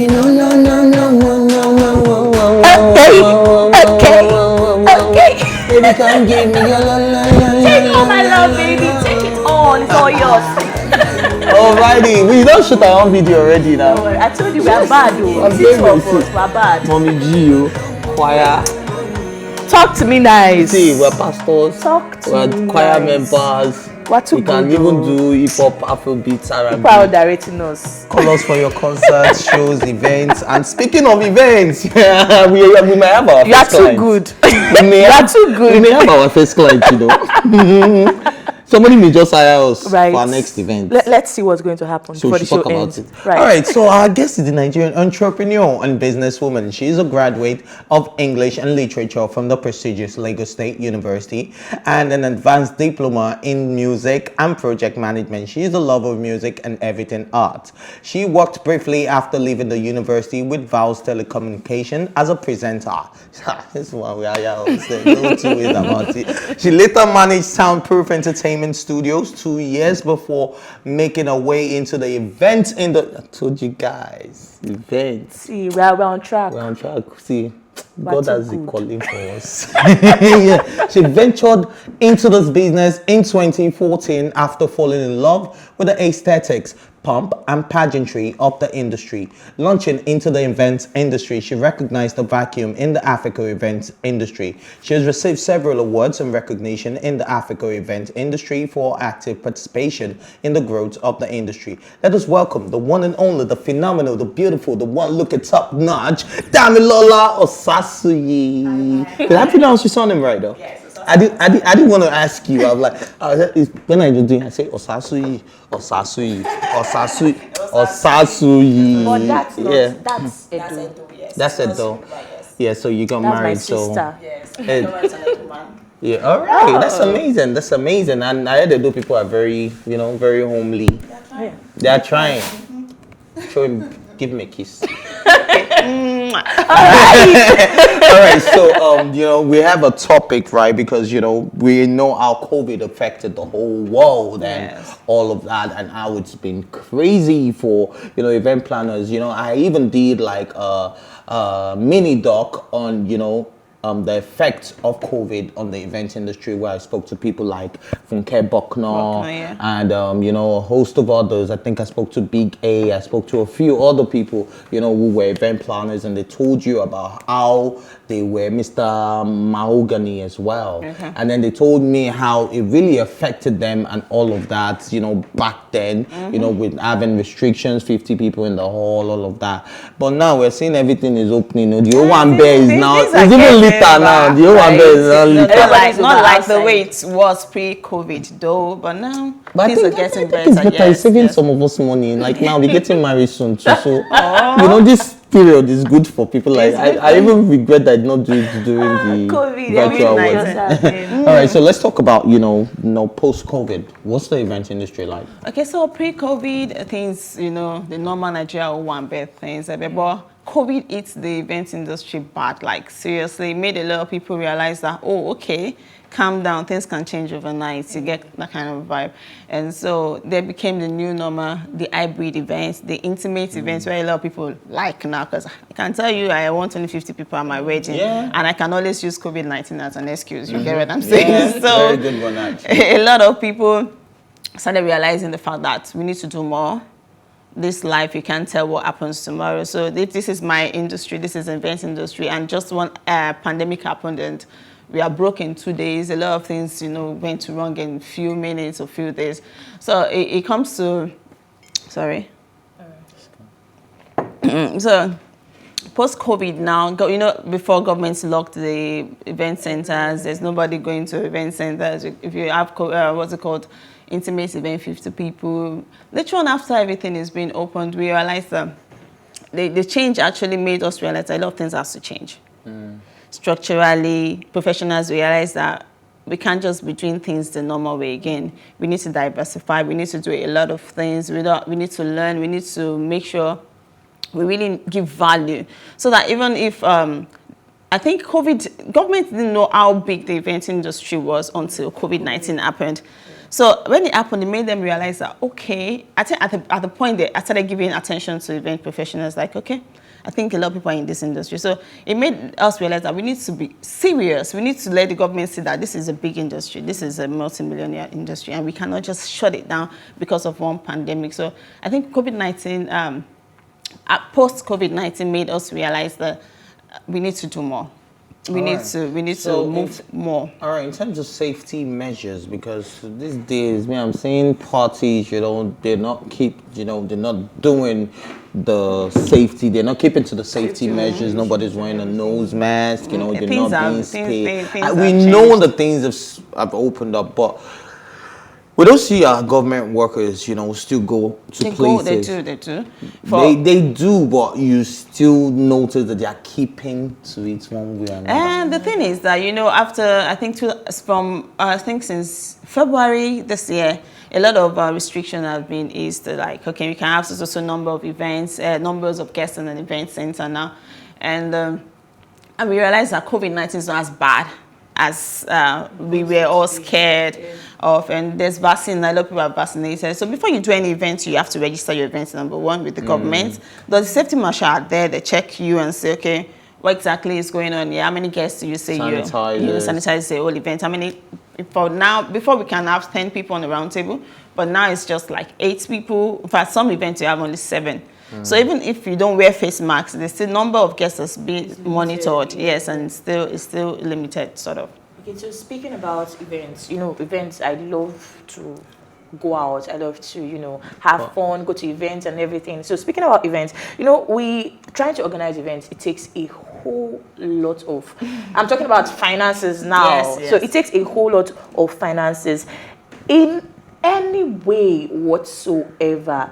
me no, no, no, no, no, no, no, no, Okay. Baby, come give me your la, la, la, Take all my love, baby. Take it all. It's all yours. Alrighty, we don't shoot our own video already now. Don't worry. I told you we are bad, though. I'm Six very of us, we're bad. Mommy G, you, choir. Talk to me nice. See, we're pastors. Talk to we're me choir nice. members. We're too we can good, even though. do hip-hop, Afrobeats, R&B. People are directing us. Call us for your concerts, shows, events. And speaking of events, yeah, we may have our first client. You are too good. We may have our first client, you know. Somebody may just hire us for our next event. Let's see what's going to happen before the show ends. Right. All right, so our guest is the Nigerian entrepreneur and businesswoman. She is a graduate of English and Literature from the prestigious Lagos State University and an advanced diploma in music and project management. She is a lover of music and everything art. She worked briefly after leaving the university with Vals Telecommunications as a presenter. This is what we are saying. No two ways about it. She later managed Soundproof Entertainment Studios 2 years before making her way into the events in the. I told you guys, events. See, we're on track. We're on track. See, God has a calling for us. Yeah. She ventured into this business in 2014 after falling in love with the aesthetics, pomp, and pageantry of the industry. Launching into the events industry, she recognized the vacuum in the Africa events industry. She has received several awards and recognition in the Africa event industry for active participation in the growth of the industry. Let us welcome the one and only, the phenomenal, the beautiful, the one looking top notch, Damilola Osasuyi. Did I pronounce your surname right though? Yes. I didn't want to ask you. I'm like, when I do I say Osasuyi. But that's not. Yeah. That's Edo. Yes. That's it though. Yeah. So you got That's married. my sister. Yes. Yeah. All right. That's amazing. That's amazing. And I heard Edo people are very, very homely. They are trying. Show him. Give him a kiss. All right. So, we have a topic, right? Because, we know how COVID affected the whole world and all of that, and how it's been crazy for, event planners. I even did like a mini doc on, the effects of COVID on the event industry, where I spoke to people like Funke Bucknor and, a host of others. I think I spoke to Big A. I spoke to a few other people, who were event planners, and they told you about how they were Mr. Mahogany as well. And then they told me how it really affected them and all of that, back then, with having restrictions, 50 people in the hall, all of that. But now we're seeing everything is opening. The Owambe is now, it's even later now. The Owambe is now later. Not like the way it was pre-COVID though, but now things are getting better. It's better. It's saving some of us money. Like now, we're getting married soon too. So, this period is good for people. Like I even regret that I did not do it during the COVID, virtual one. All right, so let's talk about post-COVID. What's the event industry like? Okay, so pre-COVID things, the normal Nigeria one bad things, but COVID hits the event industry bad. Like seriously, it made a lot of people realize that calm down, things can change overnight. You get that kind of vibe. And so they became the new normal, the hybrid events, the intimate events where a lot of people like now. Because I can tell you I want only 50 people at my wedding. And I can always use COVID-19 as an excuse. You get what I'm saying? So very good one, actually. A lot of people started realizing the fact that we need to do more. This life, you can't tell what happens tomorrow. So if this is my industry, this is event industry, and just one pandemic happened and we are broke in 2 days. A lot of things, went wrong in few minutes or few days. So it comes to, sorry. So post-COVID now, before governments locked the event centers, there's nobody going to event centers. If you have, intimate event, 50 people. Later on, after everything is being opened, we realized that the change actually made us realize that a lot of things have to change. Structurally, professionals realize that we can't just be doing things the normal way again. We need to diversify. We need to do a lot of things. We need to learn. We need to make sure we really give value. So that even if, I think government didn't know how big the event industry was until COVID-19 happened. So when it happened, it made them realize that, okay, I think at the point that I started giving attention to event professionals, like, okay, I think a lot of people are in this industry. So it made us realize that we need to be serious. We need to let the government see that this is a big industry. This is a multi-millionaire industry, and we cannot just shut it down because of one pandemic. So I think COVID-19, post-COVID-19 made us realize that we need to do more. We need to move more. All right, in terms of safety measures, because these days, I'm seeing parties, they're not doing the safety. They're not keeping to the safety measures. Nobody's wearing a nose mask. They're not being spayed. We know the things have opened up, but we don't see our government workers, still go to places. They do. They do, but you still notice that they are keeping to it one way or another. And the thing is that, after, since February this year, a lot of restrictions have been eased. Like, okay, we can have a number of events, numbers of guests in an event center now. And we realized that COVID-19 is not as bad as we were all scared of, and there's vaccine. A lot of people are vaccinated. So before you do any event, you have to register your event, number one, with the government. The safety marshal are there. They check you and say, okay, what exactly is going on here? How many guests do you say you sanitize the whole event? How many? Before we can have 10 people on the round table, but now it's just like 8 people. In fact, some events you have only 7. So even if you don't wear face masks, there's still number of guests that's being monitored. Yes, and it's still limited, sort of. Okay, so speaking about events, events, I love to go out. I love to, have fun, go to events and everything. So speaking about events, we trying to organize events, it takes a whole lot of, I'm talking about finances now. Yes. So it takes a whole lot of finances. In any way whatsoever,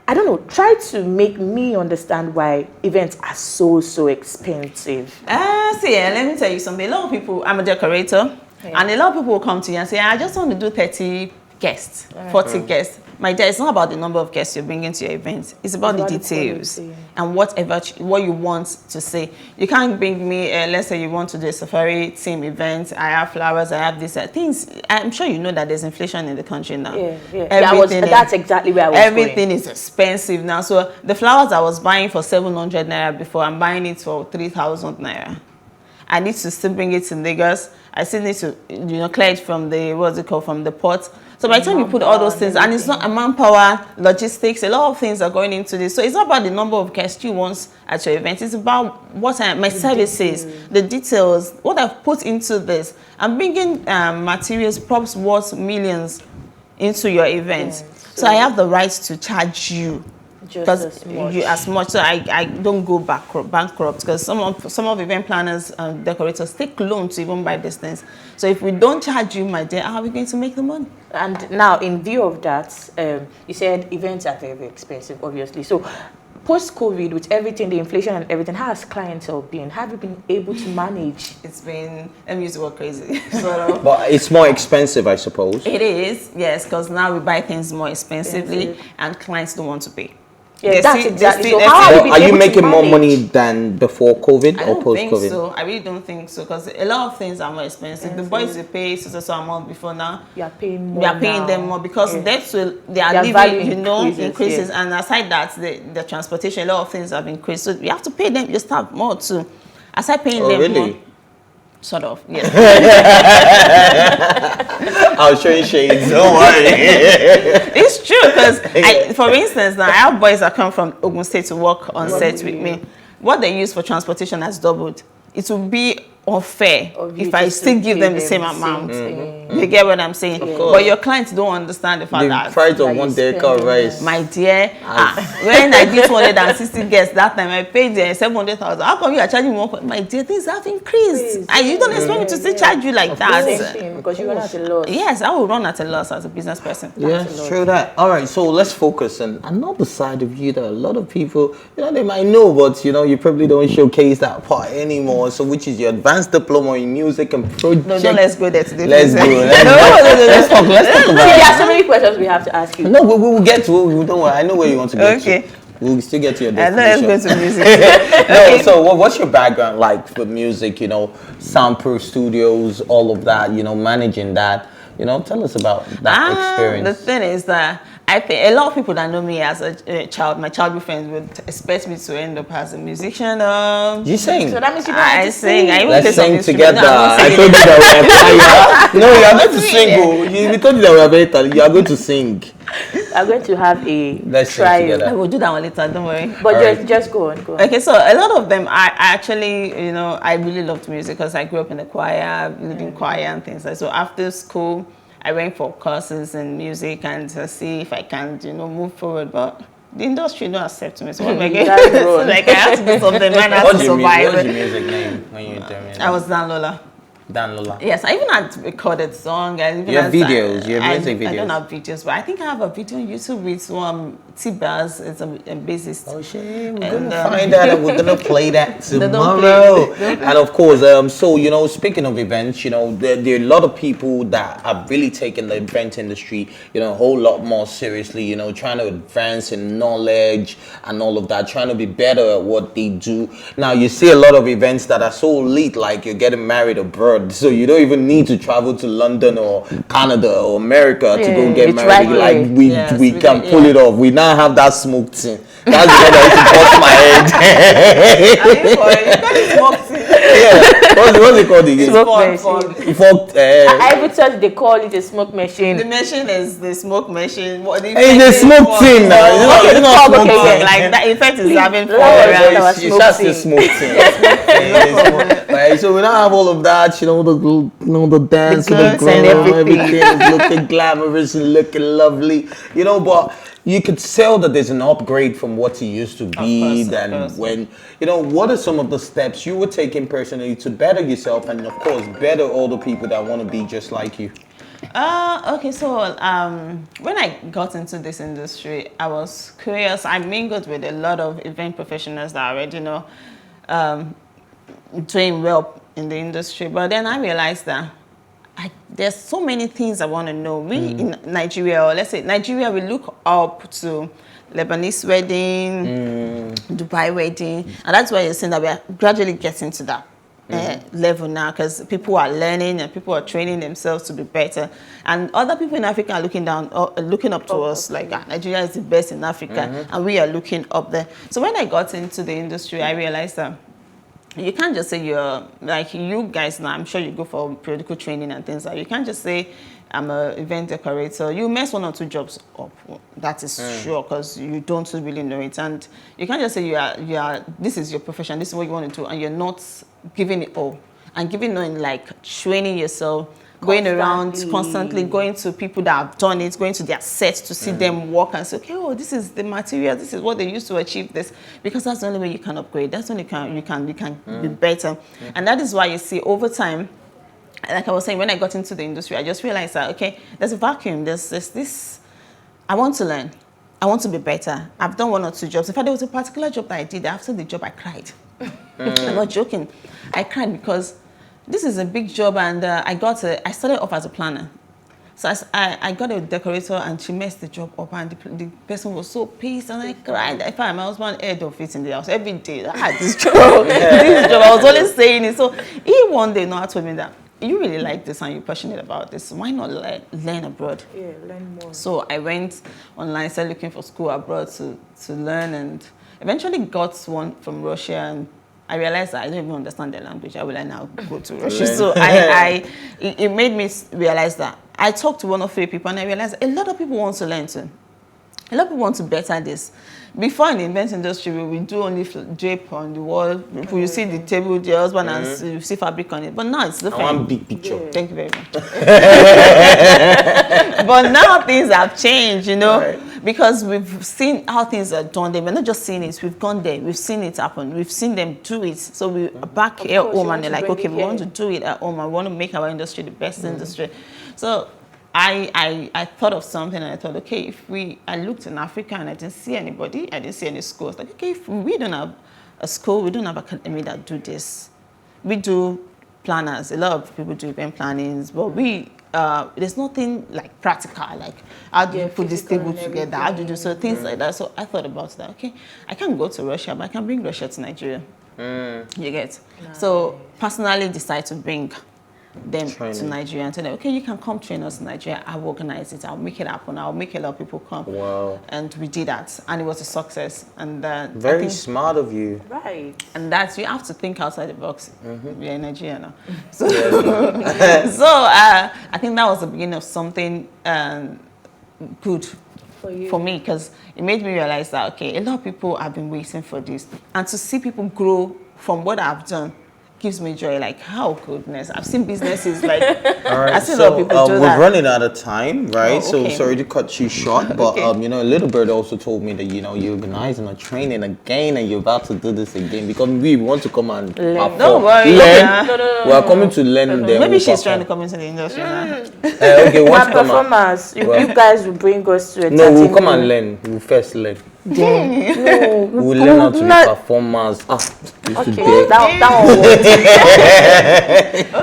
I don't know, try to make me understand why events are so expensive. Let me tell you something. A lot of people, I'm a decorator, and a lot of people will come to you and say, I just want to do 30 guests, 40 guests. My dear, it's not about the number of guests you're bringing to your event. It's about the details and what you want to say. You can't bring me, let's say you want to do a safari team event. I have flowers, I have these things. I'm sure you know that there's inflation in the country now. That's exactly where I was Everything going. is expensive now. So the flowers I was buying for 700 naira before, I'm buying it for 3,000 naira. I need to still bring it to Lagos. I still need to, clear it from from the port. So by the time you put all those things, and it's not a manpower, logistics, a lot of things are going into this. So it's not about the number of guests you want at your event. It's about my services, the details, what I've put into this. I'm bringing materials, props worth millions into your event. So I have the right to charge you. Just as much. So I don't go bankrupt because some of event planners and decorators take loan to even buy these things. So if we don't charge you, my dear, how are we going to make the money? And now, in view of that, you said events are very expensive, obviously. So post-COVID, with everything, the inflation and everything, how has clientele been? Have you been able to manage? It's been, let me use the word crazy. But it's more expensive, I suppose. It is, yes, because now we buy things more expensively and clients don't want to pay. Yeah, that's exactly. So how are you making more money than before COVID or post-COVID? So. I really don't think so, because a lot of things are more expensive. The boys will pay so amount before now. You are paying more. We are paying them more because their living, increases. Yeah. And aside that, the transportation, a lot of things have increased. So you have to pay them your staff more too. Aside paying them more. Sort of, yes. I'll show you shades, don't worry. It's true, because for instance, now I have boys that come from Ogun State to work on set with me. What they use for transportation has doubled. It would be unfair if I still give them the same amount. You get what I'm saying? But your clients don't understand the fact that the price of one day car rice. My dear, when I did 260 guests that time, I paid 700,000. How come you are charging more? My dear, things have increased. And you don't expect me to still charge you like that. Same thing, because you run at a loss. Yes, I will run at a loss as a business person. Yes, true that. All right, so let's focus on another side of you that a lot of people, they might know, but you probably don't showcase that part anymore. So which is your advanced diploma in music and project. No, let's go there today. Let's go. Let's talk about there are so many questions we have to ask you. No, we will get to. Don't worry. I know where you want to get to. We'll still get to your destination. Let's go to music. No, so what's your background like with music? Soundproof studios, all of that. Managing that. You know, tell us about that experience. The thing is that I think a lot of people that know me as a child, my childhood friends would expect me to end up as a musician. You sing? So that means you don't I have to sing. I even Let's play some sing instruments. together. I told you that we are choir. No, you are going to sing. We told you that we are very talented. You are going to sing. I'm going to have a Let's sing trial. together. I will do that one later. Don't worry. But just go on, go on. Okay, so a lot of them, I actually, you know, I really loved music because I grew up in the choir, leading choir and things like that. So after school, I went for courses in music and to see if I can, you know, move forward. But the industry don't accept me. So what am I going to do? Like, I have to do something. Man, I have to survive. What's your music name when you tell me? I was Damilola. Damilola. Yes, I even had recorded song. I even You have had, videos. You have music videos. I don't have videos, but I think I have a video on YouTube with T-Baz. It's a bassist. Oh shit, we're gonna find that and we're gonna play that tomorrow. Don't And of course, so you know, speaking of events, you know, there are a lot of people that have really taken the event industry, you know, a whole lot more seriously. You know, trying to advance in knowledge and all of that, trying to be better at what they do. Now, you see a lot of events that are so elite, like you're getting married abroad. So you don't even need to travel to London or Canada or America to go get married. right Like here. we can pull it off. We now have that smoke thing. That's the one that used to bust my head. Yeah. What's it called again? Smoke machine. You fucked. I even thought they call it a smoke machine. The machine is the smoke machine. What the Hey, the smoke thing now. Okay, It's not okay, smoke yeah. thing. like that effect is having fun That around. was It's smoke just the thing. smoke thing. Right, so we don't have all of that, you know, the dance, The with the glitz and ground, everything. everything is looking glamorous and looking lovely, you know, but you could tell that there's an upgrade from what it used to be. Of course. When, you know, what are some of the steps you were taking personally to better yourself and, of course, better all the people that want to be just like you? Okay, so when I got into this industry, I was curious. I mingled with a lot of event professionals that already, you know, doing well in the industry. But then I realized that there's so many things I want to know. We in Nigeria, or let's say Nigeria, we look up to Lebanese wedding, Dubai wedding, and that's why you're saying that we are gradually getting to that level now, because people are learning and people are training themselves to be better, and other people in Africa are looking up to us like Nigeria is the best in Africa, and we are looking up there. So when I got into the industry, I realized that you can't just say you're like you guys now. I'm sure you go for periodical training and things like that. You can't just say I'm an event decorator. You mess 1 or 2 jobs up. That is sure, because you don't really know it. And you can't just say you are. This is your profession. This is what you want to do, and you're not giving it all. And giving in like training yourself, going around constantly, going to people that have done it, going to their sets to see them work and say, okay, oh, this is the material, this is what they used to achieve this, because that's the only way you can upgrade. That's the only way you can be better. And that is why you see over time, like I was saying, when I got into the industry, I just realized that, okay, there's a vacuum. There's this, I want to learn. I want to be better. I've done 1 or 2 jobs. In fact, there was a particular job that I did. After the job, I cried. I'm not joking. I cried because this is a big job, and I started off as a planner. So I got a decorator, and she messed the job up, and the person was so pissed, and I cried. In fact, my husband heard of it in the house every day. I had this job. This job. I was always saying it. So he one day told me that you really like this and you're passionate about this. Why not learn abroad? Yeah, learn more. So I went online, started looking for school abroad to learn, and eventually got one from Russia. And I realized that I don't even understand the language. How will I now go to Russia? So it made me realize that I talked to 1 or 3 people, and I realized a lot of people want to learn too. A lot of people want to better this. Before in the event industry, we do only drape on the wall. You see the table, the husband, and you see fabric on it. But now it's different. One big picture. Yeah. Thank you very much. But now things have changed, you know, because we've seen how things are done. We're not just seeing it, we've gone there, we've seen it happen, we've seen them do it. So we're back here at home, and they're like, okay, we want to do it at home, and we want to make our industry the best industry. So I thought of something, and I thought, okay, I looked in Africa and I didn't see anybody, I didn't see any schools. Like, okay, if we don't have a school, we don't have an academy that do this. We do planners. A lot of people do event plannings, but there's nothing like practical, like how do you put this table together, how do you do so things like that. So I thought about that. Okay, I can't go to Russia, but I can bring Russia to Nigeria. You get? Nice. So personally decide to bring them to Nigeria and tell them, okay, you can come train us in Nigeria. I'll organize it. I'll make it happen. I'll make a lot of people come. Wow. And we did that, and it was a success. And very smart of you. Right. And that's, you have to think outside the box. We're in Nigeria now. So, I think that was the beginning of something good for me, because it made me realize that, okay, a lot of people have been waiting for this. And to see people grow from what I've done gives me joy. Like, how goodness. I've seen businesses like, I've seen a lot of people do that. We're running out of time, right? Oh, okay. So sorry to cut you short, but Okay. you know, a little bird also told me that, you know, you're organizing a training again and you're about to do this again because we want to come and perform. Don't worry. Learn. No. We are coming to learn them. Maybe she's trying to come into the industry now. Okay, what's My performers, you guys will bring us to a No, we'll come and learn. We'll first learn. No, We'll learn how to be performers. Okay, that one.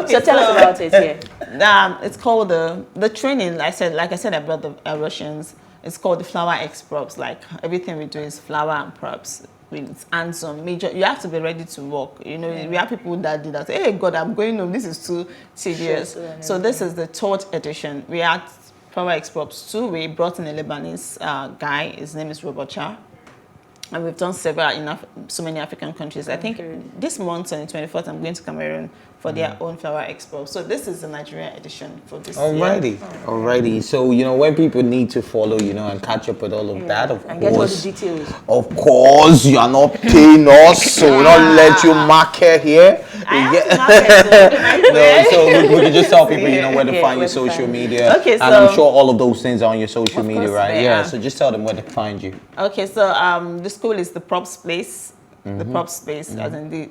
Okay, so tell us about it. Yeah. It's called the training. Like I said, I brought the Russians. It's called the flower X props. Like, everything we do is flower and props. It's hands-on, major. You have to be ready to work. You know, we have people that did that. Hey, God, I'm going home. This is too tedious. So this is the third edition. We had flower X props too. We brought in a Lebanese guy. His name is Robocha. And we've done several in so many African countries. I think this month on the 24th, I'm going to Cameroon for their own Flower Expo. So this is the Nigerian edition for this year. Alrighty. So, you know, when people need to follow, you know, and catch up with all of that, of and course. get all the details. Of course, you are not paying us, so we'll not let you market here. So we can just tell people, you know, where to find your social media. Okay, and I'm sure all of those things are on your social media, right? Yeah, so just tell them where to find you. Okay, so the school is the Props Place. The Props Place, as in the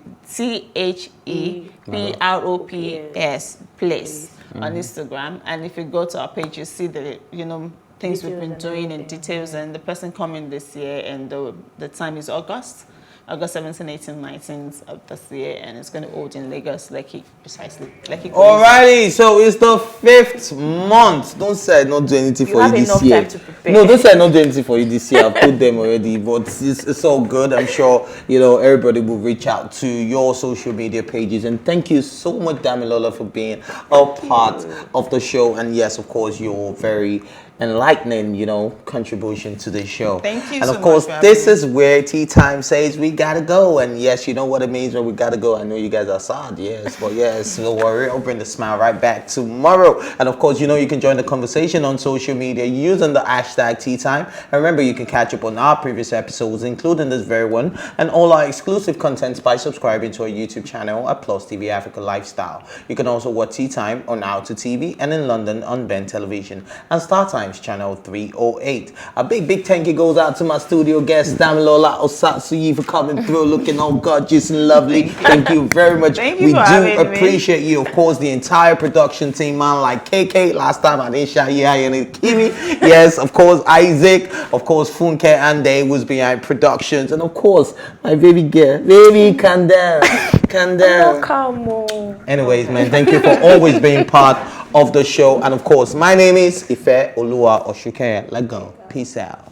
THEPROPS place on Instagram. And if you go to our page, you see the, you know, things we've been doing in details, and the person coming this year, and the time is August 17, 18, 19 of this year, and it's going to hold in Lagos, Lekki, precisely. Lekki. Alrighty, so it's the 5th month. Don't say I not do anything for you this year. Time to prepare. No, don't say I not do anything for you this year. I've put them already, but it's all good. I'm sure, you know, everybody will reach out to your social media pages. And thank you so much, Damilola, for being a part of the show. And yes, of course, you're very enlightening, you know, contribution to the show. Thank you. And so of course, much this is where Tea Time says we gotta go. And yes, you know what it means when we gotta go. I know you guys are sad, yes, but yes, don't worry, I'll bring the smile right back tomorrow. And of course, you know, you can join the conversation on social media using the hashtag Tea Time. And remember, you can catch up on our previous episodes, including this very one, and all our exclusive contents by subscribing to our YouTube channel at PlusTvAfrica Lifestyle. You can also watch Tea Time on Out to TV and in London on Ben Television and Star Time channel 308. A big thank you goes out to my studio guest Damilola Osasuyi for coming through looking all gorgeous and lovely. Thank you very much. We do appreciate you. Of course, the entire production team, man, like KK last time I didn't shout you and Kimi. Yes, of course, Isaac, of course, Funke and Day was behind productions, and of course my baby girl, baby, calm down. Come on. Anyways, man, thank you for always being part of the show. And of course, my name is Ife Oluwa Oshuke. Let go. Peace out.